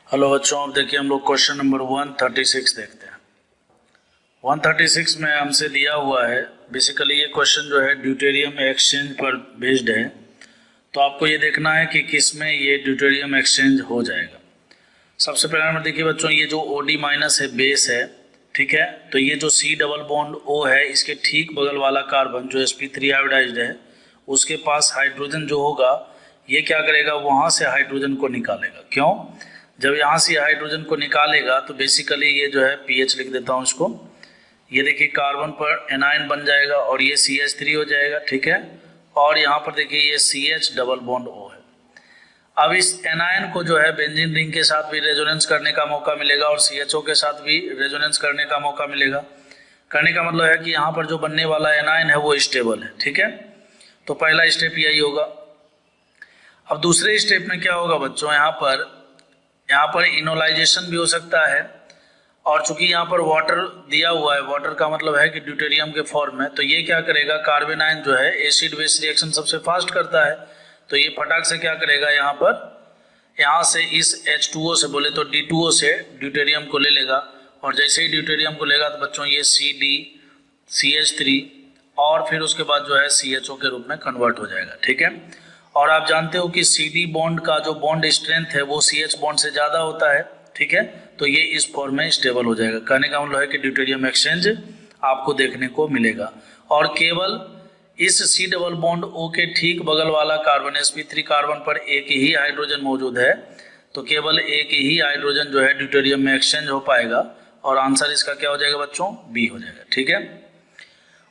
Hello बच्चों, अब देखिए हम लोग क्वेश्चन नंबर 136 देखते हैं। 136 में हमसे दिया हुआ है, बेसिकली ये क्वेश्चन जो है ड्यूटेरियम एक्सचेंज पर बेस्ड है। तो आपको ये देखना है कि किस में ये ड्यूटेरियम एक्सचेंज हो जाएगा। सबसे पहले नंबर देखिए बच्चों, ये जो OD माइनस है बेस है, ठीक है। तो ये जो C डबल बॉन्ड O है, इसके ठीक बगल वाला कार्बन जो sp3 आयोडाइज्ड है, उसके पास हाइड्रोजन जो होगा ये क्या करेगा, वहाँ से हाइड्रोजन को निकालेगा। क्यों? जब यहाँ से हाइड्रोजन को निकालेगा तो बेसिकली ये जो है पीएच लिख देता हूँ इसको। ये देखिए कार्बन पर एनायन बन जाएगा और ये CH3 हो जाएगा, ठीक है। और यहाँ पर देखिए ये CH डबल बॉन्ड O है। अब इस एनायन को जो है बेंजीन रिंग के साथ भी रेजोनेंस करने का मौका मिलेगा और CHO के साथ भी रेजोनेंस करने का मौका मिलेगा। करने का मतलब है कि यहाँ पर जो बनने वाला एनायन है वो स्टेबल है, ठीक है। तो पहला स्टेप यही होगा। अब दूसरे स्टेप में क्या होगा बच्चों, यहाँ पर इनोलाइजेशन भी हो सकता है। और चूंकि यहाँ पर वाटर दिया हुआ है, वाटर का मतलब है कि ड्यूटेरियम के फॉर्म में, तो ये क्या करेगा, कार्बन आयन जो है एसिड बेस रिएक्शन सबसे फास्ट करता है। तो ये फटाक से क्या करेगा, यहाँ से इस H2O से बोले तो D2O से ड्यूटेरियम को ले लेगा। और जैसे ही ड्यूटेरियम को लेगा तो बच्चों ये CD CH3 और फिर उसके बाद जो है CHO के रूप में कन्वर्ट हो जाएगा, ठीक है। और आप जानते हो कि CD बॉन्ड का जो बॉन्ड स्ट्रेंथ है वो CH बॉन्ड से ज़्यादा होता है, ठीक है। तो ये इस फॉर्म में स्टेबल हो जाएगा। कहने का मतलब है कि ड्यूटेरियम एक्सचेंज आपको देखने को मिलेगा। और केवल इस C डबल बॉन्ड O के ठीक बगल वाला कार्बन sp3 कार्बन पर एक ही हाइड्रोजन मौजूद है, तो केवल एक ही हाइड्रोजन जो है ड्यूटेरियम में एक्सचेंज हो पाएगा। और आंसर इसका क्या हो जाएगा बच्चों, बी हो जाएगा, ठीक है।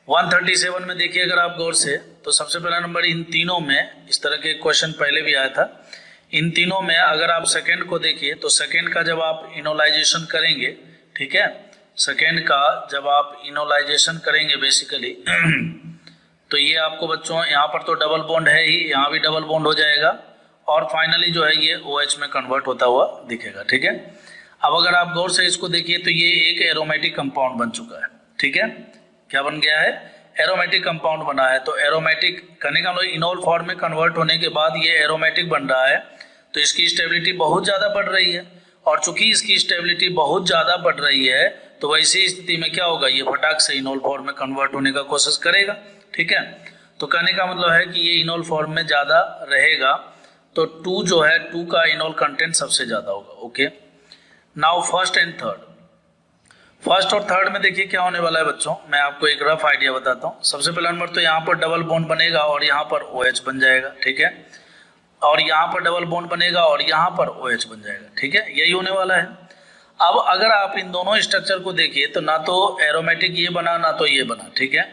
137 में देखिए अगर आप गौर से, तो सबसे पहला नंबर इन तीनों में, इस तरह के क्वेश्चन पहले भी आया था, इन तीनों में अगर आप सेकेंड को देखिए तो सेकेंड का जब आप इनोलाइजेशन करेंगे, ठीक है, सेकेंड का जब आप इनोलाइजेशन करेंगे बेसिकली तो ये आपको बच्चों यहाँ पर तो डबल बॉन्ड है ही, यहाँ भी डबल बॉन्ड हो जाएगा और फाइनली जो है ये OH में कन्वर्ट होता हुआ दिखेगा, ठीक है। अब अगर आप गौर से इसको देखिए तो ये एक एरोमेटिक कंपाउंड बन चुका है, ठीक है। क्या बन गया है, एरोमेटिक कंपाउंड बना है। तो एरोमेटिक करने का मतलब इनोल फॉर्म में कन्वर्ट होने के बाद ये एरोमेटिक बन रहा है, तो इसकी स्टेबिलिटी बहुत ज़्यादा बढ़ रही है। और चूंकि इसकी स्टेबिलिटी बहुत ज़्यादा बढ़ रही है तो वैसी स्थिति में क्या होगा, ये फटाक से इनोल फॉर्म में कन्वर्ट होने का कोशिश करेगा, ठीक है। तो कहने का मतलब है कि ये इनोल फॉर्म में ज़्यादा रहेगा, तो 2 जो है 2 का इनोल कंटेंट सबसे ज़्यादा होगा, okay. Now first and third, first और थर्ड में देखिए क्या होने वाला है बच्चों, मैं आपको एक रफ आइडिया बताता हूँ। सबसे पहला नंबर तो यहाँ पर डबल बॉन्ड बनेगा और यहाँ पर OH बन जाएगा, ठीक है। और यहाँ पर डबल बॉन्ड बनेगा और यहाँ पर OH बन जाएगा, ठीक है, यही होने वाला है। अब अगर आप इन दोनों स्ट्रक्चर को देखिए तो ना तो एरोमेटिक ये बना ना तो ये बना, ठीक है।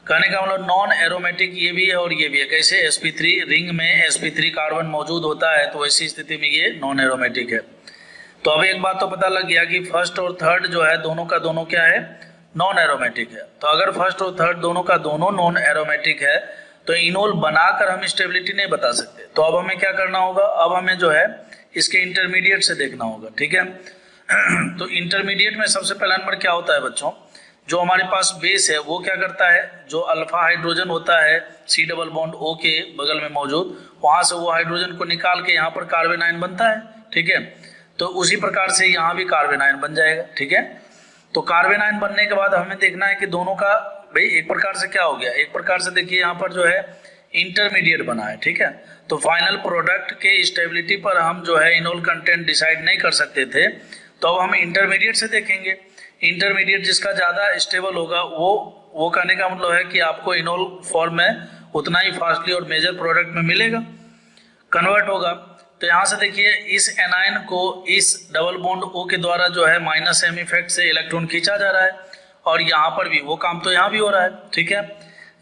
कहने का मतलब नॉन एरोमेटिक ये भी है और ये भी है। कैसे, sp3 रिंग में sp3 कार्बन मौजूद होता है, तो वैसी स्थिति में ये नॉन एरोमेटिक है। तो अब एक बात तो पता लग गया कि फर्स्ट और थर्ड जो है दोनों का दोनों क्या है, नॉन एरोमेटिक है। तो अगर फर्स्ट और थर्ड दोनों का दोनों नॉन एरोमेटिक है तो इनोल बनाकर हम स्टेबिलिटी नहीं बता सकते। तो अब हमें क्या करना होगा, अब हमें जो है इसके इंटरमीडिएट से देखना होगा, ठीक है। तो इंटरमीडिएट में सबसे पहला नंबर क्या होता है बच्चों, जो हमारे पास बेस है वो क्या करता है, जो अल्फा हाइड्रोजन होता है C डबल बॉन्ड O के बगल में मौजूद, वहां से वो हाइड्रोजन को निकाल के यहाँ पर कार्बन आयन बनता है, ठीक है। तो उसी प्रकार से यहाँ भी कार्बन आयन बन जाएगा, ठीक है। तो कार्बन आयन बनने के बाद हमें देखना है कि दोनों का भाई एक प्रकार से क्या हो गया, एक प्रकार से देखिए यहाँ पर जो है इंटरमीडिएट बना है, ठीक है। तो फाइनल प्रोडक्ट के स्टेबिलिटी पर हम जो है इनोल कंटेंट डिसाइड नहीं कर सकते थे, तो अब हम इंटरमीडिएट से देखेंगे। इंटरमीडिएट जिसका ज़्यादा स्टेबल होगा वो कहने का मतलब है कि आपको इनोल फॉर्म में उतना ही फास्टली और मेजर प्रोडक्ट में मिलेगा, कन्वर्ट होगा। तो यहाँ से देखिए इस एनायन को इस डबल बॉन्ड O के द्वारा जो है -m इफेक्ट से इलेक्ट्रॉन खींचा जा रहा है और यहाँ पर भी वो काम तो यहाँ भी हो रहा है, ठीक है।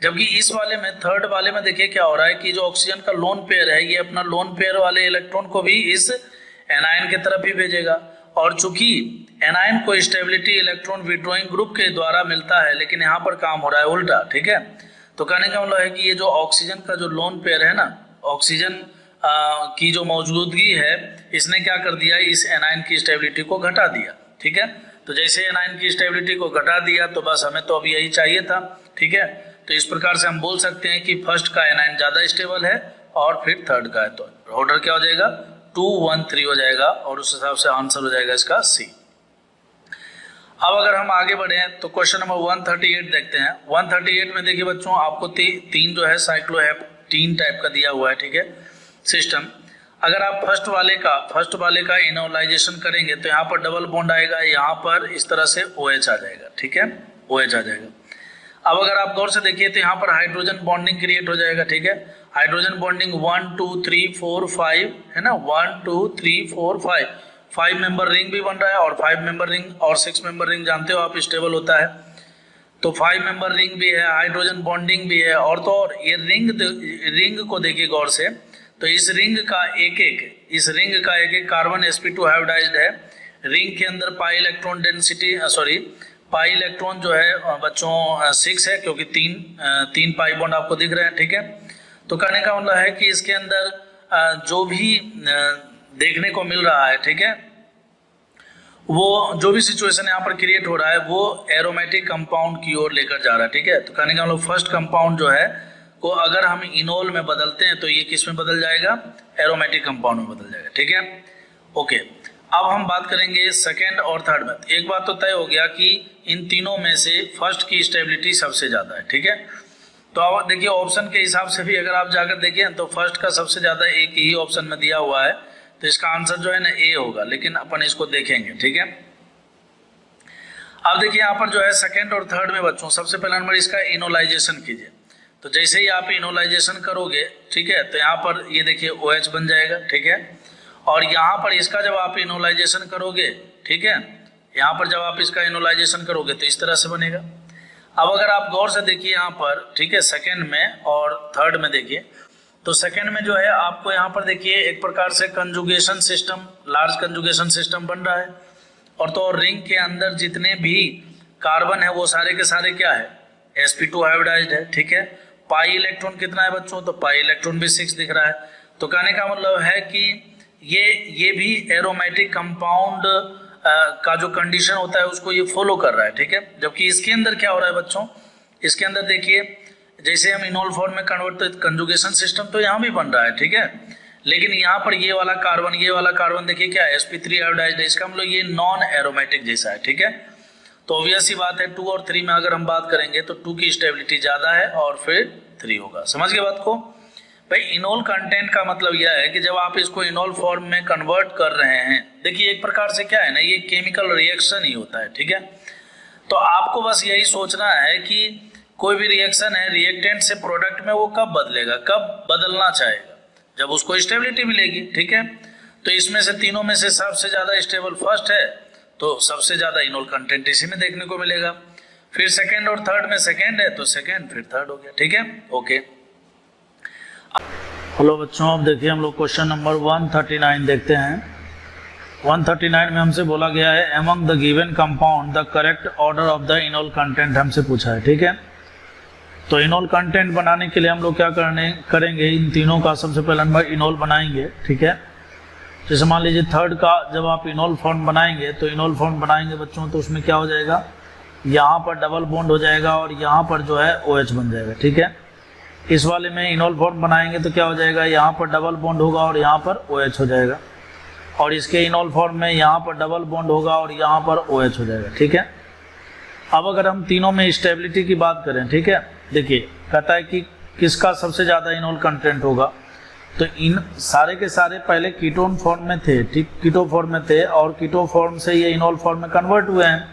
जबकि इस वाले में, थर्ड वाले में देखिए क्या हो रहा है कि जो ऑक्सीजन का लोन पेयर है ये अपना लोन पेयर वाले इलेक्ट्रॉन को भी इस एनायन की तरफ ही भेजेगा। और चूंकि एनायन को स्टेबिलिटी इलेक्ट्रॉन विड्रॉइंग ग्रुप के द्वारा मिलता है, लेकिन यहाँ पर काम हो रहा है उल्टा, ठीक है। तो कहने का मतलब है कि ये जो ऑक्सीजन का जो लोन पेयर है ना, ऑक्सीजन की जो मौजूदगी है, इसने क्या कर दिया, इस एनायन की स्टेबिलिटी को घटा दिया, ठीक है। तो जैसे एनायन की स्टेबिलिटी को घटा दिया तो बस हमें तो अब यही चाहिए था, ठीक है। तो इस प्रकार से हम बोल सकते हैं कि फर्स्ट का एनायन ज़्यादा स्टेबल है और फिर थर्ड का है, तो ऑर्डर क्या हो जाएगा, 213 हो जाएगा और उस हिसाब से आंसर हो जाएगा इसका सी। अब अगर हम आगे बढ़े तो क्वेश्चन नंबर 138 देखते हैं। 138 में देखिए बच्चों, आपको तीन जो है साइक्लोहेप्टीन टाइप का दिया हुआ है, ठीक है, सिस्टम। अगर आप फर्स्ट वाले का इनोलाइजेशन करेंगे तो यहाँ पर डबल बॉन्ड आएगा, यहाँ पर इस तरह से OH आ जाएगा, ठीक है, OH आ जाएगा। अब अगर आप गौर से देखिए तो यहाँ पर हाइड्रोजन बॉन्डिंग क्रिएट हो जाएगा, ठीक है, हाइड्रोजन बॉन्डिंग 1 2 3 4 5 है ना, 1 2 3 4 5 मेंबर रिंग भी बन रहा है और 5 मेंबर रिंग और 6 मेंबर रिंग जानते हो आप स्टेबल होता है, तो 5 मेंबर रिंग भी है, हाइड्रोजन बॉन्डिंग भी है। और तो और ये रिंग को देखिए गौर से, तो इस रिंग का एक एक कार्बन sp2 हाइब्रिडाइज्ड है। रिंग के अंदर pi electron density pi electron जो है बच्चों 6 है, क्योंकि तीन पाई बॉन्ड आपको दिख रहे हैं, ठीक है। तो कहने का मतलब है कि इसके अंदर जो भी देखने को मिल रहा है, ठीक है, वो जो भी सिचुएशन यहाँ पर क्रिएट हो रहा है वो एरोमेटिक कंपाउंड की ओर लेकर जा रहा है, ठीक है। तो कहने का मतलब फर्स्ट कंपाउंड जो है को अगर हम इनोल में बदलते हैं तो ये किस में बदल जाएगा, एरोमेटिक कंपाउंड में बदल जाएगा, ठीक है, ओके। अब हम बात करेंगे सेकेंड और थर्ड में। एक बात तो तय हो गया कि इन तीनों में से फर्स्ट की स्टेबिलिटी सबसे ज़्यादा है, ठीक है। तो अब देखिए ऑप्शन के हिसाब से भी अगर आप जाकर देखें तो फर्स्ट का सबसे ज़्यादा एक ही ऑप्शन में दिया हुआ है, तो इसका आंसर जो है ना ए होगा, लेकिन अपन इसको देखेंगे, ठीक है। अब देखिए यहाँ पर जो है सेकेंड और थर्ड में बच्चों सबसे पहला नंबर इसका इनोलाइजेशन कीजिए। तो जैसे ही आप इनोलाइजेशन करोगे, ठीक है, तो यहाँ पर ये देखिए OH बन जाएगा, ठीक है। और यहाँ पर इसका जब आप इनोलाइजेशन करोगे, ठीक है, यहाँ पर जब आप इसका इनोलाइजेशन करोगे तो इस तरह से बनेगा। अब अगर आप गौर से देखिए यहाँ पर, ठीक है, सेकेंड में और थर्ड में देखिए, तो सेकेंड में जो है आपको यहाँ पर देखिए एक प्रकार से conjugation system, large conjugation system बन रहा है। और तो और रिंग के अंदर जितने भी कार्बन है वो सारे के सारे क्या है, sp2 हाइब्रिडाइज्ड है, ठीक है। पाई इलेक्ट्रॉन कितना है बच्चों, तो पाई इलेक्ट्रॉन भी 6 दिख रहा है। तो कहने का मतलब है कि ये भी एरोमेटिक कंपाउंड का जो कंडीशन होता है उसको ये फॉलो कर रहा है, ठीक है। जबकि इसके अंदर क्या हो रहा है बच्चों, इसके अंदर देखिए जैसे हम इनोल फॉर्म में कन्वर्ट तो कंजुगेशन सिस्टम तो यहाँ भी बन रहा है, ठीक है, लेकिन यहाँ पर ये वाला कार्बन देखिए क्या है, sp3 हाइब्रिडाइज्ड है, इसका मतलब ये नॉन एरोमेटिक जैसा है, ठीक है। तो ऑब्वियस सी बात है 2 और 3 में अगर हम बात करेंगे तो 2 की स्टेबिलिटी ज्यादा है और फिर 3 होगा। समझ गए बात को भाई। इनोल कंटेंट का मतलब यह है कि जब आप इसको इनोल फॉर्म में कन्वर्ट कर रहे हैं, देखिए एक प्रकार से क्या है ना, ये केमिकल रिएक्शन ही होता है, ठीक है। तो आपको बस यही सोचना है कि कोई भी रिएक्शन है, रिएक्टेंट से प्रोडक्ट में वो कब बदलेगा, कब बदलना चाहेगा, जब उसको स्टेबिलिटी मिलेगी, ठीक है। तो इसमें से तीनों में से सबसे ज्यादा स्टेबल फर्स्ट है, तो सबसे ज्यादा इनोल कंटेंट इसी में देखने को मिलेगा। फिर सेकेंड और थर्ड में सेकेंड है तो सेकेंड, फिर थर्ड हो गया, ठीक है, ओके। हेलो बच्चों, अब देखिए हम लोग क्वेश्चन नंबर 139 देखते हैं। 139 में हमसे बोला गया है among the given compound the correct order of the enol content हमसे पूछा है, ठीक है। तो इनोल कंटेंट बनाने के लिए हम लोग क्या करेंगे, इन तीनों का सबसे पहला नंबर इनोल बनाएंगे, ठीक है। जैसे मान लीजिए थर्ड का जब आप इनोल फॉर्म बनाएंगे तो इनोल फॉर्म बनाएंगे बच्चों, तो उसमें क्या हो जाएगा, यहाँ पर डबल बॉन्ड हो जाएगा और यहाँ पर जो है OH बन जाएगा, ठीक है। इस वाले में इनोल फॉर्म बनाएंगे तो क्या हो जाएगा, यहाँ पर डबल बॉन्ड होगा और यहाँ पर OH हो जाएगा। और इसके इनोल फॉर्म में यहाँ पर डबल बॉन्ड होगा और यहाँ पर OH हो जाएगा, ठीक है। अब अगर हम तीनों में स्टेबिलिटी की बात करें, ठीक है, देखिए कहता है कि किसका सबसे ज़्यादा इनोल कंटेंट होगा। तो इन सारे के सारे पहले कीटोन फॉर्म में थे, ठीक, कीटो फॉर्म में थे और कीटो फॉर्म से ये इनोल फॉर्म में कन्वर्ट हुए हैं।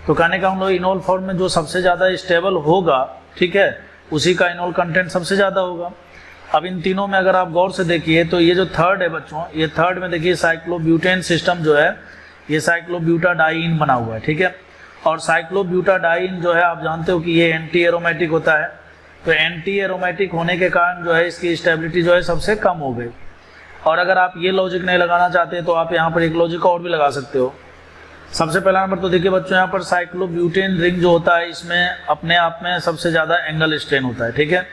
तो कहने का हम लोग इनोल फॉर्म में जो सबसे ज़्यादा स्टेबल होगा, ठीक है, उसी का इनोल कंटेंट सबसे ज़्यादा होगा। अब इन तीनों में अगर आप गौर से देखिए तो ये जो थर्ड है बच्चों, ये थर्ड में देखिए साइक्लोब्यूटेन सिस्टम जो है ये साइक्लोब्यूटाडाइन बना हुआ है, ठीक है। और साइक्लोब्यूटाडाइन जो है आप जानते हो कि ये एंटी एरोमेटिक होता है। तो एंटी एरोमेटिक होने के कारण जो है इसकी स्टेबिलिटी जो है सबसे कम हो गई। और अगर आप ये लॉजिक नहीं लगाना चाहते तो आप यहाँ पर एक लॉजिक और भी लगा सकते हो। सबसे पहला नंबर तो देखिए बच्चों, यहाँ पर साइक्लोब्यूटेन रिंग जो होता है इसमें अपने आप में सबसे ज़्यादा एंगल स्ट्रेन होता है, ठीक है।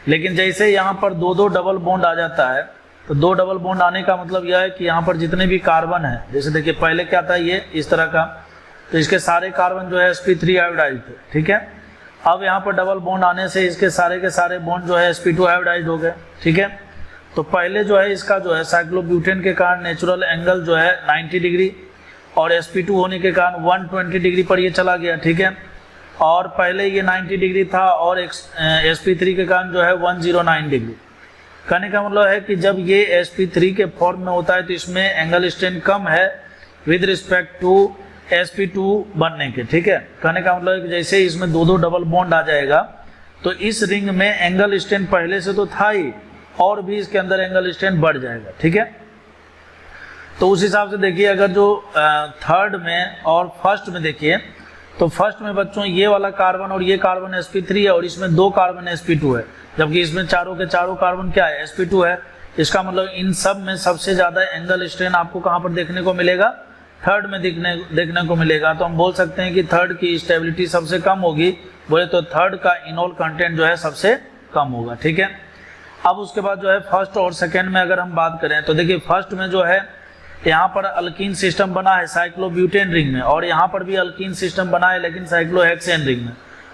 लेकिन जैसे यहाँ पर दो डबल बॉन्ड आ जाता है, तो 2 डबल बॉन्ड आने का मतलब यह है कि यहाँ पर जितने भी कार्बन है, जैसे देखिए पहले क्या था ये इस तरह का, तो इसके सारे कार्बन जो है sp3 हाइब्रिडाइज्ड थे, ठीक है। अब यहाँ पर डबल बॉन्ड आने से इसके सारे के सारे बॉन्ड जो है sp2 हाइब्रिडाइज्ड हो गए, ठीक है। तो पहले जो है इसका जो है साइक्लोब्यूटेन के कारण नेचुरल एंगल जो है 90 डिग्री और sp2 होने के कारण 120 डिग्री पर ये चला गया, ठीक है। और पहले ये 90 डिग्री था और sp3 के कारण जो है 109 डिग्री। कहने का मतलब है कि जब ये sp3 के फॉर्म में होता है तो इसमें एंगल स्ट्रेन कम है विद रिस्पेक्ट टू sp2 बनने के, ठीक है। कहने का मतलब है कि जैसे इसमें दो डबल बॉन्ड आ जाएगा तो इस रिंग में एंगल स्ट्रेन पहले से तो था ही और भी इसके अंदर एंगल स्ट्रेन बढ़ जाएगा, ठीक है। तो उस हिसाब से देखिए, अगर जो थर्ड में और फर्स्ट में देखिए तो फर्स्ट में बच्चों ये वाला कार्बन और ये कार्बन sp3 है और इसमें 2 कार्बन sp2 है, जबकि इसमें चारों के चारों कार्बन क्या है, sp2 है। इसका मतलब इन सब में सबसे ज्यादा एंगल स्ट्रेन आपको कहाँ पर देखने को मिलेगा, थर्ड में देखने को मिलेगा। तो हम बोल सकते हैं कि थर्ड की स्टेबिलिटी सबसे कम होगी, बोले तो थर्ड का इनोल कंटेंट जो है सबसे कम होगा, ठीक है। अब उसके बाद जो है फर्स्ट और सेकेंड में अगर हम बात करें तो देखिए फर्स्ट में जो है यहाँ पर अल्कीन सिस्टम बना है साइक्लोब्यूटेन रिंग में और यहाँ पर भी अल्कीन सिस्टम बना है लेकिन साइक्लोहेक्सेन रिंग में।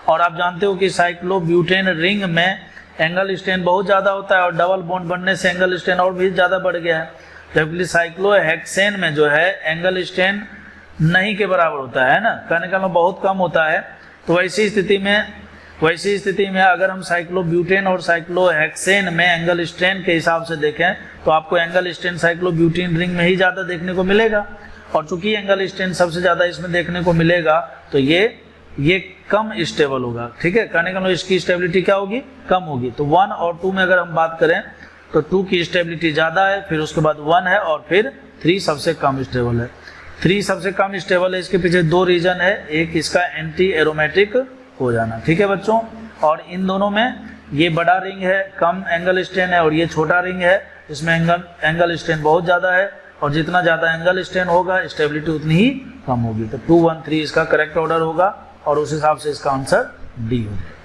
और आप जानते हो कि साइक्लोब्यूटेन रिंग में एंगल स्ट्रेन बहुत ज़्यादा होता है और डबल बॉन्ड बनने से एंगल स्ट्रेन और भी ज़्यादा बढ़ गया है, जबकि साइक्लोहेक्सेन में जो है एंगल स्ट्रेन नहीं के बराबर होता है ना, कहने का मतलब बहुत कम होता है। तो वैसी स्थिति में अगर हम साइक्लोब्यूटेन और साइक्लोहेक्सेन में एंगल स्ट्रेन के हिसाब से देखें तो आपको एंगल स्ट्रेन साइक्लोब्यूटेन रिंग में ही ज़्यादा देखने को मिलेगा। और चूंकि एंगल स्ट्रेन सबसे ज़्यादा इसमें देखने को मिलेगा तो ये कम स्टेबल होगा, ठीक है। कहने का मतलब इसकी स्टेबिलिटी क्या होगी, कम होगी। तो 1 और 2 में अगर हम बात करें तो 2 की स्टेबिलिटी ज़्यादा है, फिर उसके बाद 1 है और फिर 3 सबसे कम स्टेबल है। 3 सबसे कम स्टेबल है, इसके पीछे 2 रीजन है, एक इसका एंटी एरोमेटिक हो जाना, ठीक है बच्चों। और इन दोनों में ये बड़ा रिंग है, कम एंगल स्ट्रेन है, और ये छोटा रिंग है, इसमें एंगल स्ट्रेन बहुत ज़्यादा है और जितना ज़्यादा एंगल स्ट्रेन होगा स्टेबिलिटी उतनी ही कम होगी। तो 2, 1, 3 इसका करेक्ट ऑर्डर होगा और उस हिसाब से इसका आंसर डी होगा।